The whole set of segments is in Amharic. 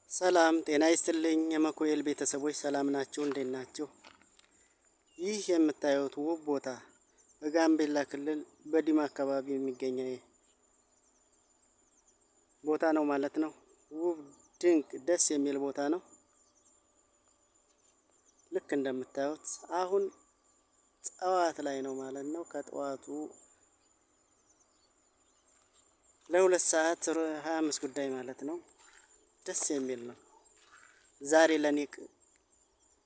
ሰላም ጤና ይስጥልኝ የመኮኤል ቤተሰቦች ሰላም ናችሁ? እንዴት ናችሁ? ይህ የምታዩት ውብ ቦታ በጋምቤላ ክልል በዲማ አካባቢ የሚገኝ ቦታ ነው ማለት ነው። ውብ ድንቅ ደስ የሚል ቦታ ነው። ልክ እንደምታዩት አሁን ጠዋት ላይ ነው ማለት ነው። ከጠዋቱ ለ2 ሰዓት 25 ጉዳይ ማለት ነው። ደስ የሚል ነው። ዛሬ ለኔ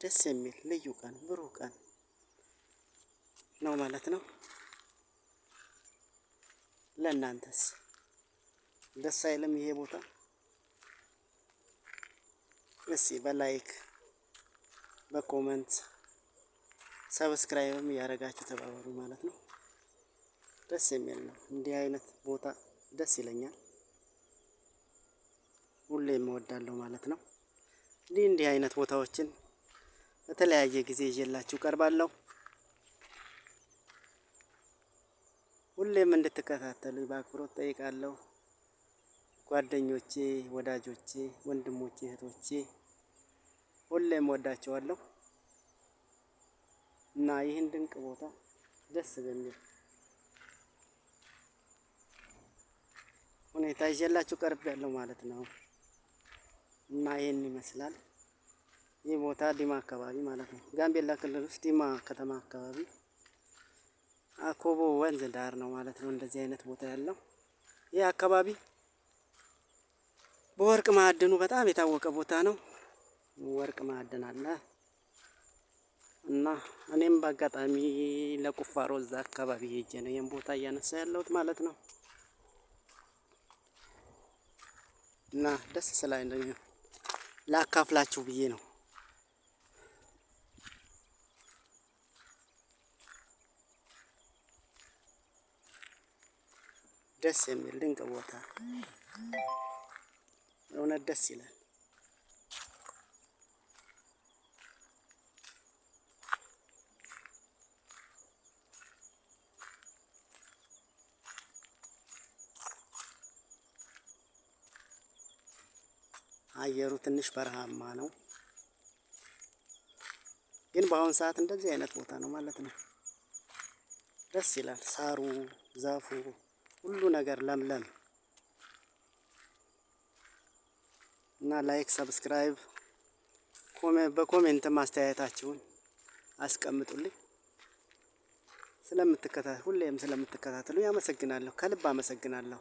ደስ የሚል ልዩ ቀን ብሩህ ቀን ነው ማለት ነው። ለእናንተስ ደስ አይልም ይሄ ቦታ? እስኪ በላይክ በኮመንት ሰብስክራይብም እያደረጋችሁ ተባበሩ ማለት ነው። ደስ የሚል ነው። እንዲህ አይነት ቦታ ደስ ይለኛል። ሁሌም እወዳለሁ ማለት ነው። እንዲህ አይነት ቦታዎችን በተለያየ ጊዜ ይዤላችሁ ቀርባለሁ። ሁሌም እንድትከታተሉኝ በአክብሮት ጠይቃለሁ። ጓደኞቼ፣ ወዳጆቼ፣ ወንድሞቼ፣ እህቶቼ ሁሌም እወዳቸዋለሁ እና ይህን ድንቅ ቦታ ደስ በሚል ሁኔታ ይዤላችሁ ቀርቤያለሁ ማለት ነው። እና ይሄን ይመስላል። ይህ ቦታ ዲማ አካባቢ ማለት ነው። ጋምቤላ ክልል ውስጥ ዲማ ከተማ አካባቢ አኮቦ ወንዝ ዳር ነው ማለት ነው። እንደዚህ አይነት ቦታ ያለው ይህ አካባቢ በወርቅ ማዕድኑ በጣም የታወቀ ቦታ ነው። ወርቅ ማዕድን አለ እና እኔም በአጋጣሚ ለቁፋሮ እዛ አካባቢ ሄጄ ነው ይሄን ቦታ እያነሳ ያለሁት ማለት ነው። እና ደስ ስላለኝ ላካፍላችሁ ብዬ ነው። ደስ የሚል ድንቅ ቦታ እውነት ደስ ይላል። አየሩ ትንሽ በረሃማ ነው፣ ግን በአሁን ሰዓት እንደዚህ አይነት ቦታ ነው ማለት ነው። ደስ ይላል። ሳሩ፣ ዛፉ፣ ሁሉ ነገር ለምለም እና ላይክ ሰብስክራይብ በኮሜንት አስተያየታችሁን አስቀምጡልኝ። ሁሌም ስለምትከታተሉ አመሰግናለሁ። ከልብ አመሰግናለሁ።